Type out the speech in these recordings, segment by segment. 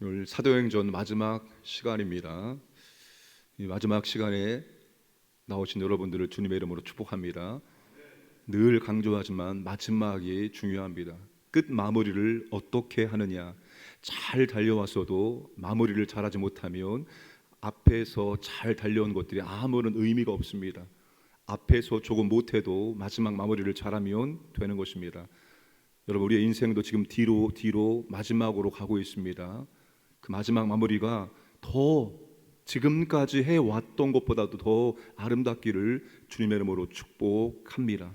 오늘 사도행전 마지막 시간입니다. 이 마지막 시간에 나오신 여러분들을 주님의 이름으로 축복합니다. 늘 강조하지만 마지막이 중요합니다. 끝 마무리를 어떻게 하느냐. 잘 달려왔어도 마무리를 잘하지 못하면 앞에서 잘 달려온 것들이 아무런 의미가 없습니다. 앞에서 조금 못해도 마지막 마무리를 잘하면 되는 것입니다. 여러분, 우리의 인생도 지금 뒤로 마지막으로 가고 있습니다. 그 마지막 마무리가 더 지금까지 해왔던 것보다도 더 아름답기를 주님의 이름으로 축복합니다.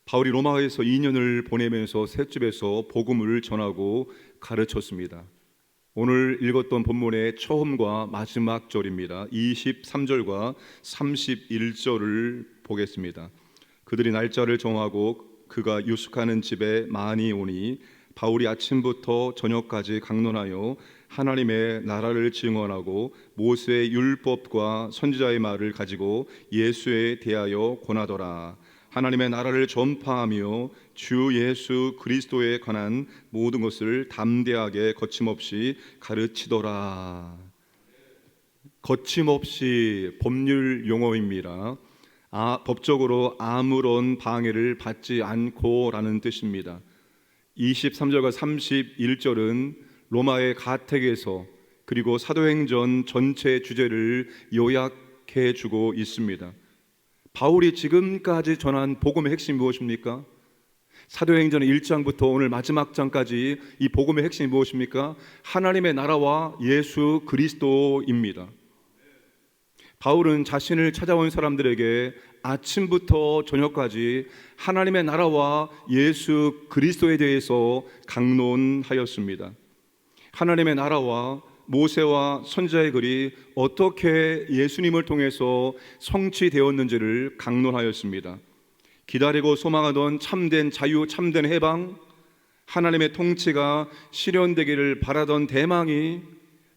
바울이 로마에서 2년을 보내면서 셋집에서 복음을 전하고 가르쳤습니다. 오늘 읽었던 본문의 처음과 마지막 절입니다. 23절과 31절을 보겠습니다. 그들이 날짜를 정하고 그가 유숙하는 집에 많이 오니 바울이 아침부터 저녁까지 강론하여 하나님의 나라를 증언하고 모세의 율법과 선지자의 말을 가지고 예수에 대하여 권하더라. 하나님의 나라를 전파하며 주 예수 그리스도에 관한 모든 것을 담대하게 거침없이 가르치더라. 거침없이 법률 용어입니다. 법적으로 아무런 방해를 받지 않고라는 뜻입니다. 23절과 31절은 로마의 가택에서 그리고 사도행전 전체 주제를 요약해 주고 있습니다. 바울이 지금까지 전한 복음의 핵심이 무엇입니까? 사도행전 1장부터 오늘 마지막 장까지 이 복음의 핵심이 무엇입니까? 하나님의 나라와 예수 그리스도입니다. 바울은 자신을 찾아온 사람들에게 아침부터 저녁까지 하나님의 나라와 예수 그리스도에 대해서 강론하였습니다. 하나님의 나라와 모세와 선지자의 글이 어떻게 예수님을 통해서 성취되었는지를 강론하였습니다. 기다리고 소망하던 참된 자유, 참된 해방, 하나님의 통치가 실현되기를 바라던 대망이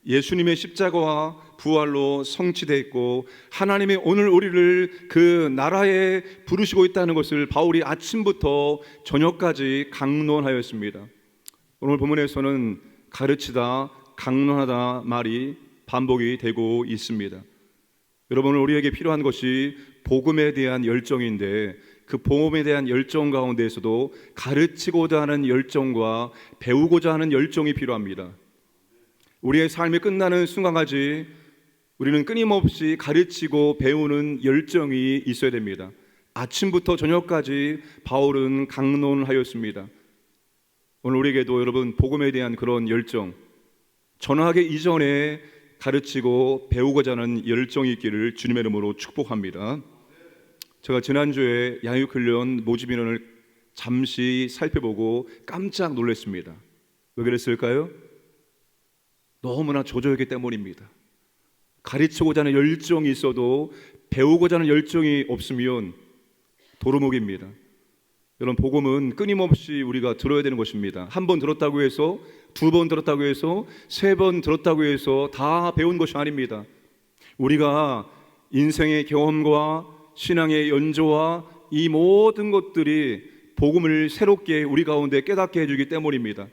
예수님의 십자가와 부활로 성취되었고 하나님이 오늘 우리를 그 나라에 부르시고 있다는 것을 바울이 아침부터 저녁까지 강론하였습니다. 오늘 본문에서는 가르치다, 강론하다 말이 반복이 되고 있습니다. 여러분, 우리에게 필요한 것이 복음에 대한 열정인데 그 복음에 대한 열정 가운데에서도 가르치고자 하는 열정과 배우고자 하는 열정이 필요합니다. 우리의 삶이 끝나는 순간까지 우리는 끊임없이 가르치고 배우는 열정이 있어야 됩니다. 아침부터 저녁까지 바울은 강론하였습니다. 오늘 우리에게도 여러분 복음에 대한 그런 열정, 전하기 이전에 가르치고 배우고자 하는 열정이 있기를 주님의 이름으로 축복합니다. 제가 지난주에 양육훈련 모집인원을 잠시 살펴보고 깜짝 놀랐습니다. 왜 그랬을까요? 너무나 조조했기 때문입니다. 가르치고자 하는 열정이 있어도 배우고자 하는 열정이 없으면 도루묵입니다. 여러분, 복음은 끊임없이 우리가 들어야 되는 것입니다. 한 번 들었다고 해서, 두 번 들었다고 해서, 세 번 들었다고 해서 다 배운 것이 아닙니다. 우리가 인생의 경험과 신앙의 연조와 이 모든 것들이 복음을 새롭게 우리 가운데 깨닫게 해주기 때문입니다.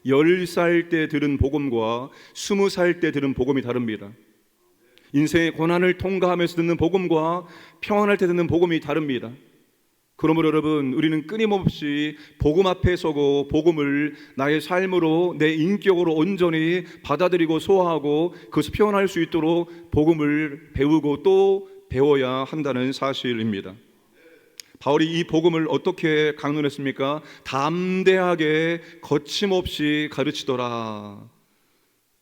10살 때 들은 복음과 20살 때 들은 복음이 다릅니다. 인생의 고난을 통과하면서 듣는 복음과 평안할 때 듣는 복음이 다릅니다. 그러므로 여러분, 우리는 끊임없이 복음 앞에 서고 복음을 나의 삶으로 내 인격으로 온전히 받아들이고 소화하고 그것을 표현할 수 있도록 복음을 배우고 또 배워야 한다는 사실입니다. 바울이 이 복음을 어떻게 강론했습니까? 담대하게 거침없이 가르치더라.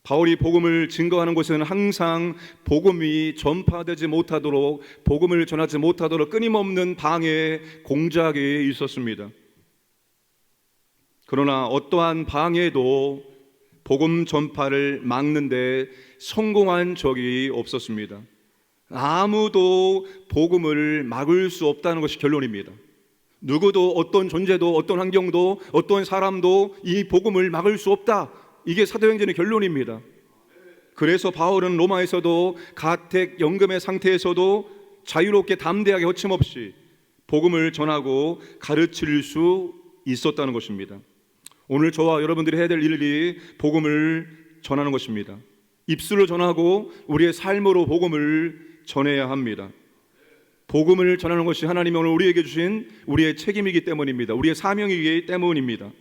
바울이 복음을 증거하는 곳에는 항상 복음이 전파되지 못하도록, 복음을 전하지 못하도록 끊임없는 방해 공작이 있었습니다. 그러나 어떠한 방해도 복음 전파를 막는 데 성공한 적이 없었습니다. 아무도 복음을 막을 수 없다는 것이 결론입니다. 누구도, 어떤 존재도, 어떤 환경도, 어떤 사람도 이 복음을 막을 수 없다. 이게 사도행전의 결론입니다. 그래서 바울은 로마에서도 가택 연금의 상태에서도 자유롭게 담대하게 거침없이 복음을 전하고 가르칠 수 있었다는 것입니다. 오늘 저와 여러분들이 해야 될 일이 복음을 전하는 것입니다. 입술로 전하고 우리의 삶으로 복음을 전해야 합니다. 복음을 전하는 것이 하나님이 오늘 우리에게 주신 우리의 책임이기 때문입니다. 우리의 사명이기 때문입니다.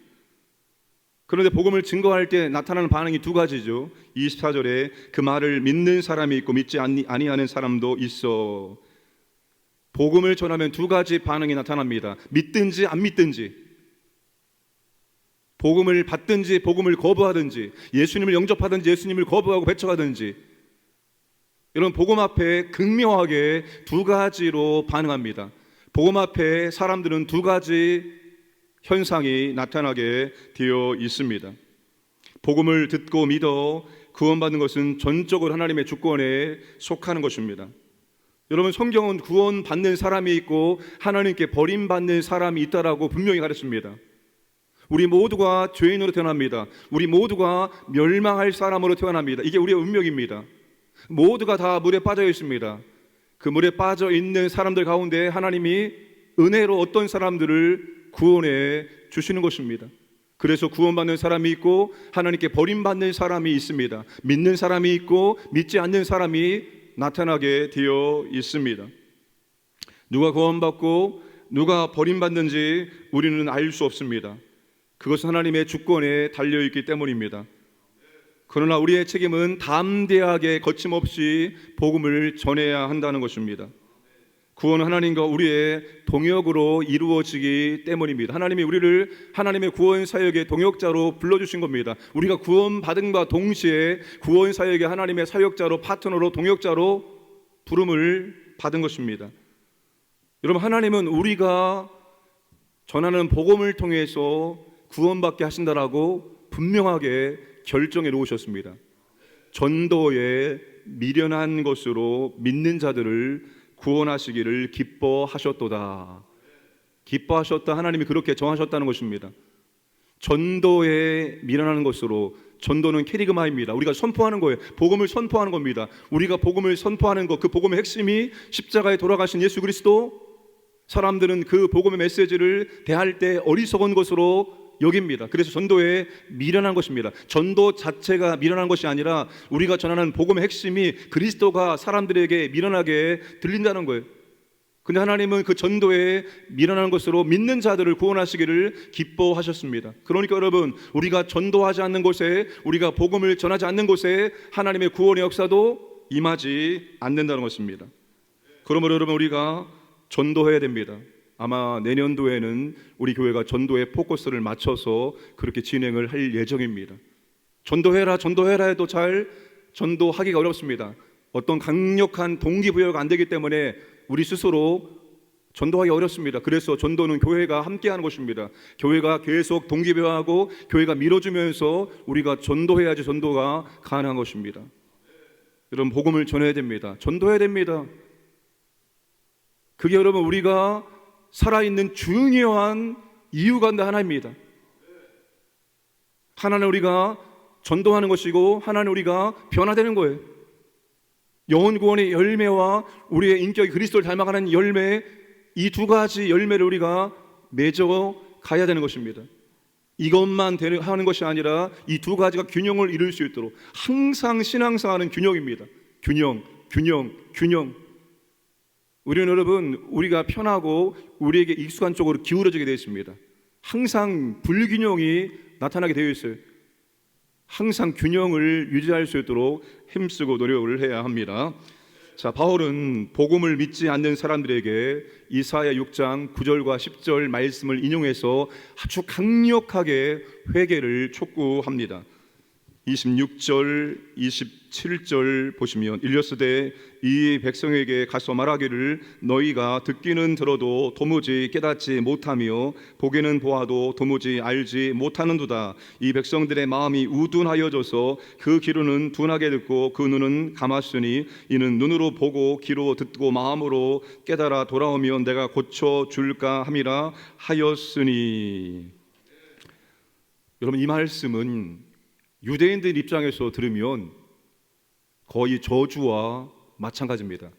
그런데 복음을 증거할 때 나타나는 반응이 두 가지죠. 24절에 그 말을 믿는 사람이 있고 믿지 아니하는 사람도 있어. 복음을 전하면 두 가지 반응이 나타납니다. 믿든지 안 믿든지, 복음을 받든지 복음을 거부하든지, 예수님을 영접하든지 예수님을 거부하고 배척하든지, 이런 복음 앞에 극명하게 두 가지로 반응합니다. 복음 앞에 사람들은 두 가지 현상이 나타나게 되어 있습니다. 복음을 듣고 믿어 구원받는 것은 전적으로 하나님의 주권에 속하는 것입니다. 여러분, 성경은 구원받는 사람이 있고 하나님께 버림받는 사람이 있다라고 분명히 가르칩니다. 우리 모두가 죄인으로 태어납니다. 우리 모두가 멸망할 사람으로 태어납니다. 이게 우리의 운명입니다. 모두가 다 물에 빠져 있습니다. 그 물에 빠져 있는 사람들 가운데 하나님이 은혜로 어떤 사람들을 구원해 주시는 것입니다. 그래서 구원받는 사람이 있고 하나님께 버림받는 사람이 있습니다. 믿는 사람이 있고 믿지 않는 사람이 나타나게 되어 있습니다. 누가 구원받고 누가 버림받는지 우리는 알 수 없습니다. 그것은 하나님의 주권에 달려있기 때문입니다. 그러나 우리의 책임은 담대하게 거침없이 복음을 전해야 한다는 것입니다. 구원은 하나님과 우리의 동역으로 이루어지기 때문입니다. 하나님이 우리를 하나님의 구원 사역의 동역자로 불러주신 겁니다. 우리가 구원받음과 동시에 구원 사역의 하나님의 사역자로, 파트너로, 동역자로 부름을 받은 것입니다. 여러분, 하나님은 우리가 전하는 복음을 통해서 구원받게 하신다라고 분명하게 결정해 놓으셨습니다. 전도에 미련한 것으로 믿는 자들을 구원하시기를 기뻐하셨도다. 기뻐하셨다. 하나님이 그렇게 정하셨다는 것입니다. 전도에 미련한 것으로, 전도는 캐리그마입니다. 우리가 선포하는 거예요. 복음을 선포하는 겁니다. 우리가 복음을 선포하는 것, 그 복음의 핵심이 십자가에 돌아가신 예수 그리스도. 사람들은 그 복음의 메시지를 대할 때 어리석은 것으로 여깁니다. 그래서 전도에 미련한 것입니다. 전도 자체가 미련한 것이 아니라 우리가 전하는 복음의 핵심이 그리스도가 사람들에게 미련하게 들린다는 거예요. 근데 하나님은 그 전도에 미련한 것으로 믿는 자들을 구원하시기를 기뻐하셨습니다. 그러니까 여러분, 우리가 전도하지 않는 곳에, 우리가 복음을 전하지 않는 곳에 하나님의 구원의 역사도 임하지 않는다는 것입니다. 그러므로 여러분, 우리가 전도해야 됩니다. 아마 내년도에는 우리 교회가 전도에 포커스를 맞춰서 그렇게 진행을 할 예정입니다. 전도해라 해도 잘 전도하기가 어렵습니다. 어떤 강력한 동기부여가 안 되기 때문에 우리 스스로 전도하기 어렵습니다. 그래서 전도는 교회가 함께하는 것입니다. 교회가 계속 동기부여하고 교회가 밀어주면서 우리가 전도해야지 전도가 가능한 것입니다. 여러분, 복음을 전해야 됩니다. 전도해야 됩니다. 그게 여러분, 우리가 살아있는 중요한 이유가 하나입니다. 하나는 우리가 전도하는 것이고 하나는 우리가 변화되는 거예요. 영혼 구원의 열매와 우리의 인격이 그리스도를 닮아가는 열매, 이 두 가지 열매를 우리가 맺어 가야 되는 것입니다. 이것만 하는 것이 아니라 이 두 가지가 균형을 이룰 수 있도록 항상 신앙생활은 균형입니다. 균형. 우리는 여러분, 우리가 편하고 우리에게 익숙한 쪽으로 기울어지게 되어 있습니다. 항상 불균형이 나타나게 되어 있어요. 항상 균형을 유지할 수 있도록 힘쓰고 노력을 해야 합니다. 자, 바울은 복음을 믿지 않는 사람들에게 이사야 6장 9절과 10절 말씀을 인용해서 아주 강력하게 회개를 촉구합니다. 26절, 27절 보시면, 일러스되 이 백성에게 가서 말하기를 너희가 듣기는 들어도 도무지 깨닫지 못하며 보기는 보아도 도무지 알지 못하는도다. 이 백성들의 마음이 우둔하여져서 그 귀로는 둔하게 듣고 그 눈은 감았으니 이는 눈으로 보고 귀로 듣고 마음으로 깨달아 돌아오면 내가 고쳐줄까 함이라 하였으니. 여러분, 이 말씀은 유대인들 입장에서 들으면 거의 저주와 마찬가지입니다.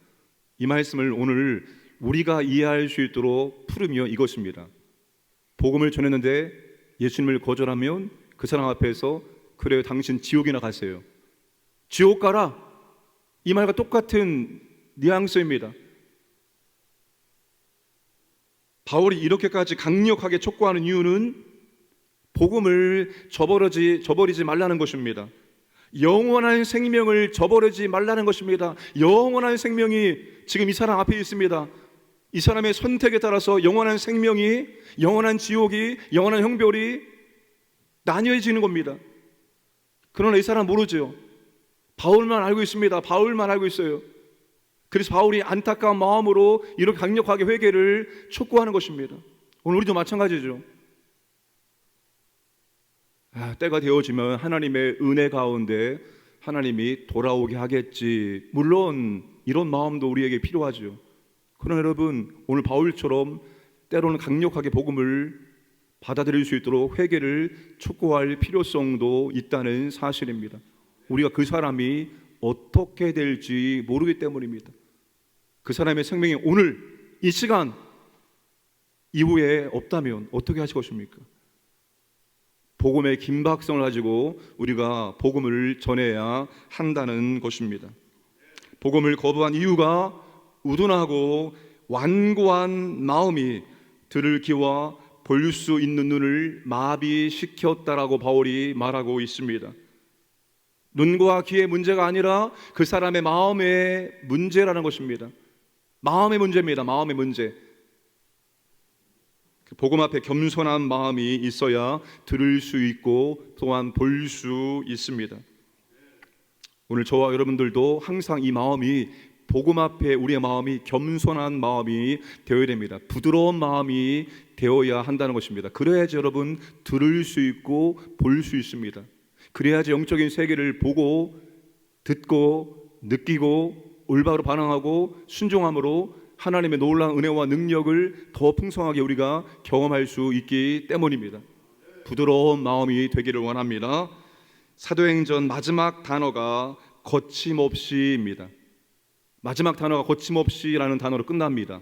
이 말씀을 오늘 우리가 이해할 수 있도록 풀으면 이것입니다. 복음을 전했는데 예수님을 거절하면 그 사람 앞에서 그래요, 당신 지옥이나 가세요. 지옥 가라. 이 말과 똑같은 뉘앙스입니다. 바울이 이렇게까지 강력하게 촉구하는 이유는 복음을 저버리지 말라는 것입니다. 영원한 생명을 저버리지 말라는 것입니다. 영원한 생명이 지금 이 사람 앞에 있습니다. 이 사람의 선택에 따라서 영원한 생명이, 영원한 지옥이, 영원한 형벌이 나뉘어지는 겁니다. 그러나 이 사람 모르죠. 바울만 알고 있습니다. 바울만 알고 있어요. 그래서 바울이 안타까운 마음으로 이렇게 강력하게 회개를 촉구하는 것입니다. 오늘 우리도 마찬가지죠. 때가 되어지면 하나님의 은혜 가운데 하나님이 돌아오게 하겠지. 물론 이런 마음도 우리에게 필요하죠. 그러나 여러분, 오늘 바울처럼 때로는 강력하게 복음을 받아들일 수 있도록 회개를 촉구할 필요성도 있다는 사실입니다. 우리가 그 사람이 어떻게 될지 모르기 때문입니다. 그 사람의 생명이 오늘 이 시간 이후에 없다면 어떻게 하실 것입니까? 복음의 긴박성을 가지고 우리가 복음을 전해야 한다는 것입니다. 복음을 거부한 이유가 우둔하고 완고한 마음이 들을 귀와 볼 수 있는 눈을 마비시켰다라고 바울이 말하고 있습니다. 눈과 귀의 문제가 아니라 그 사람의 마음의 문제라는 것입니다. 마음의 문제입니다. 마음의 문제. 복음 앞에 겸손한 마음이 있어야 들을 수 있고 또한 볼 수 있습니다. 오늘 저와 여러분들도 항상 이 마음이, 복음 앞에 우리의 마음이 겸손한 마음이 되어야 됩니다. 부드러운 마음이 되어야 한다는 것입니다. 그래야지 여러분 들을 수 있고 볼 수 있습니다. 그래야지 영적인 세계를 보고 듣고 느끼고 올바로 반응하고 순종함으로 하나님의 놀라운 은혜와 능력을 더 풍성하게 우리가 경험할 수 있기 때문입니다. 부드러운 마음이 되기를 원합니다. 사도행전 마지막 단어가 거침없이입니다. 마지막 단어가 거침없이라는 단어로 끝납니다.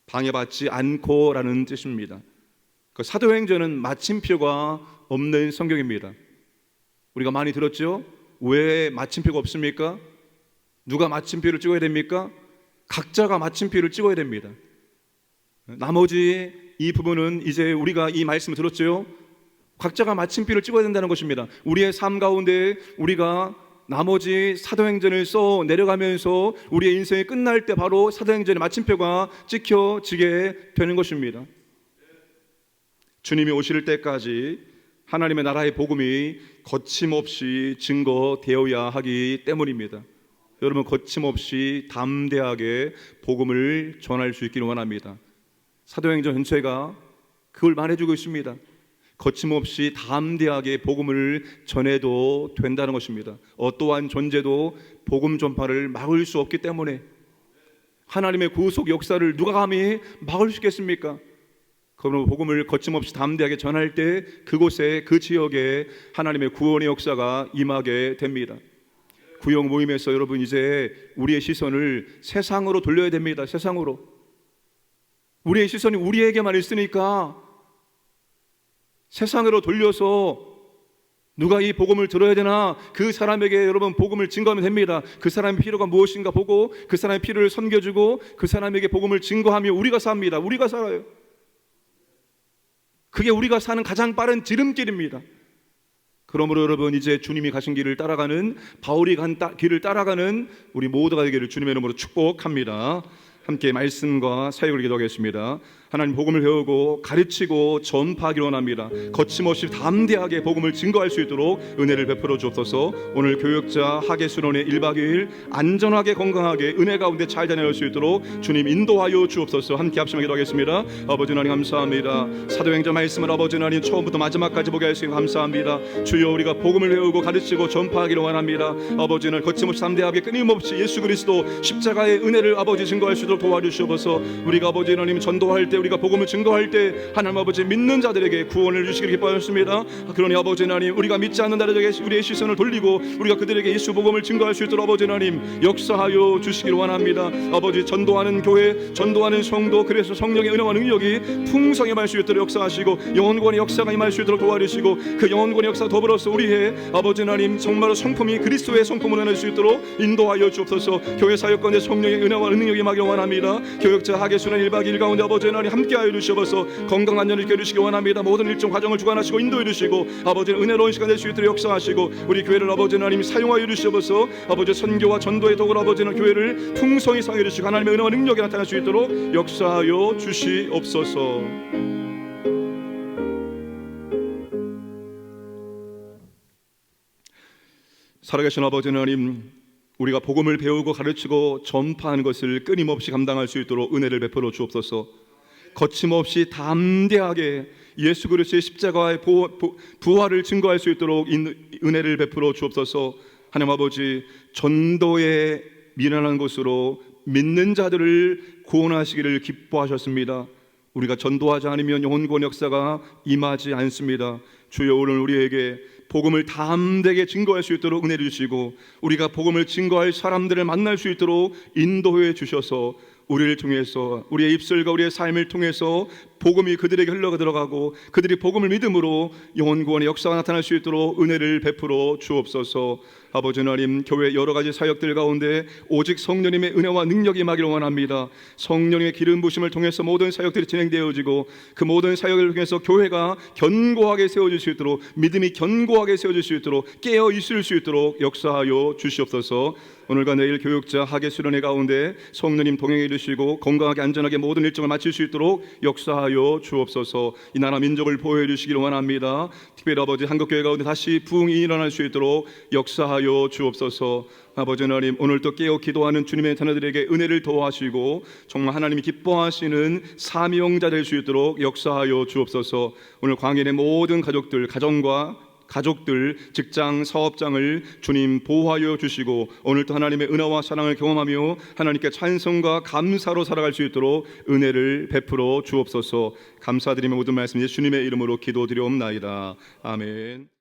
방해받지 않고라는 뜻입니다. 그 사도행전은 마침표가 없는 성경입니다. 우리가 많이 들었죠? 왜 마침표가 없습니까? 누가 마침표를 찍어야 됩니까? 각자가 마침표를 찍어야 됩니다. 나머지 이 부분은 이제 우리가 이 말씀을 들었죠? 각자가 마침표를 찍어야 된다는 것입니다. 우리의 삶 가운데 우리가 나머지 사도행전을 써 내려가면서 우리의 인생이 끝날 때 바로 사도행전의 마침표가 찍혀지게 되는 것입니다. 주님이 오실 때까지 하나님의 나라의 복음이 거침없이 증거되어야 하기 때문입니다. 여러분, 거침없이 담대하게 복음을 전할 수 있기를 원합니다. 사도행전 전체가 그걸 말해주고 있습니다. 거침없이 담대하게 복음을 전해도 된다는 것입니다. 어떠한 존재도 복음 전파를 막을 수 없기 때문에 하나님의 구속 역사를 누가 감히 막을 수 있겠습니까? 그러므로 복음을 거침없이 담대하게 전할 때 그곳에, 그 지역에 하나님의 구원의 역사가 임하게 됩니다. 구역 모임에서 여러분 이제 우리의 시선을 세상으로 돌려야 됩니다. 세상으로. 우리의 시선이 우리에게만 있으니까 세상으로 돌려서 누가 이 복음을 들어야 되나, 그 사람에게 여러분 복음을 증거하면 됩니다. 그 사람의 필요가 무엇인가 보고 그 사람의 필요를 섬겨주고 그 사람에게 복음을 증거하며 우리가 삽니다. 우리가 살아요. 그게 우리가 사는 가장 빠른 지름길입니다. 그러므로 여러분 이제 주님이 가신 길을 따라가는, 바울이 간 길을 따라가는 우리 모두가 되기를 주님의 이름으로 축복합니다. 함께 말씀과 사역을 기도하겠습니다. 하나님, 복음을 배우고 가르치고 전파하기를 원합니다. 거침없이 담대하게 복음을 증거할 수 있도록 은혜를 베풀어 주옵소서. 오늘 교역자 하계순원의 1박 2일 안전하게 건강하게 은혜 가운데 잘 다녀올 수 있도록 주님 인도하여 주옵소서. 함께 합심하게 기도하겠습니다. 아버지 하나님 감사합니다. 사도행전 말씀을 아버지 하나님 처음부터 마지막까지 보게 하시니 감사합니다. 주여, 우리가 복음을 배우고 가르치고 전파하기를 원합니다. 아버지, 는 거침없이 담대하게 끊임없이 예수 그리스도 십자가의 은혜를 아버지 증거할 수 있도록 있도록 도와주시옵소서. 우리가 아버지 하나님 전도할 때, 우리가 복음을 증거할 때 하나님 아버지 믿는 자들에게 구원을 주시기를 기뻐하셨습니다. 그러니 아버지 하나님, 우리가 믿지 않는 자들에게 우리의 시선을 돌리고 우리가 그들에게 예수 복음을 증거할 수 있도록 아버지 하나님 역사하여 주시기를 원합니다. 아버지, 전도하는 교회, 전도하는 성도, 그래서 성령의 은혜와 능력이 풍성히 임할 수 있도록 역사하시고 영혼권의 역사가 임할 수 있도록 도와주시고 그 영혼권의 역사 더불어서 우리의 아버지 하나님 정말로 성품이 그리스도의 성품으로 낼 수 있도록 인도하여 주옵소서. 교회 사역권의 성령의 은혜와 능력이 임하기를 원합니다. 교역자 하계수는 1박 2일 가운데 아버지 하나님 함께하여 주시옵소서. 건강한 연을 이끌어 주시기 원합니다. 모든 일정 과정을 주관하시고 인도해 주시고 아버지 은혜로운 시간 될 수 있도록 역사하시고 우리 교회를 아버지 하나님 사용하여 주시옵소서. 아버지 선교와 전도의 도구로 아버지는 교회를 풍성히 사용해 주시고 하나님의 은혜와 능력이 나타날 수 있도록 역사하여 주시옵소서. 살아계신 아버지 하나님, 우리가 복음을 배우고 가르치고 전파하는 것을 끊임없이 감당할 수 있도록 은혜를 베풀어 주옵소서. 거침없이 담대하게 예수 그리스도의 십자가의 부활을 증거할 수 있도록 은혜를 베풀어 주옵소서. 하나님 아버지, 전도의 미련한 것으로 믿는 자들을 구원하시기를 기뻐하셨습니다. 우리가 전도하지 않으면 영혼권 역사가 임하지 않습니다. 주여, 오늘 우리에게 복음을 담대하게 증거할 수 있도록 은혜를 주시고 우리가 복음을 증거할 사람들을 만날 수 있도록 인도해 주셔서 우리를 통해서, 우리의 입술과 우리의 삶을 통해서 복음이 그들에게 흘러 들어가고 그들이 복음을 믿음으로 영혼 구원의 역사가 나타날 수 있도록 은혜를 베풀어 주옵소서. 아버지 하나님, 교회 여러 가지 사역들 가운데 오직 성령님의 은혜와 능력이 임하기를 원합니다. 성령님의 기름 부심을 통해서 모든 사역들이 진행되어지고 그 모든 사역을 통해서 교회가 견고하게 세워질 수 있도록, 믿음이 견고하게 세워질 수 있도록, 깨어 있을 수 있도록 역사하여 주시옵소서. 오늘과 내일 교육자 학예 수련회 가운데 성령님 동행해 주시고 건강하게 안전하게 모든 일정을 마칠 수 있도록 역사하여 주옵소서. 이 나라 민족을 보호해 주시기를 원합니다. 특별히 아버지, 한국교회 가운데 다시 부흥이 일어날 수 있도록 역사하여 주옵소서. 아버지 하나님, 오늘도 깨어 기도하는 주님의 자녀들에게 은혜를 더하시고 정말 하나님이 기뻐하시는 사명자 될 수 있도록 역사하여 주옵소서. 오늘 광인의 모든 가족들, 가족들, 직장, 사업장을 주님 보호하여 주시고 오늘도 하나님의 은혜와 사랑을 경험하며 하나님께 찬송과 감사로 살아갈 수 있도록 은혜를 베풀어 주옵소서. 감사드리며 모든 말씀 예수님의 이름으로 기도드리옵나이다. 아멘.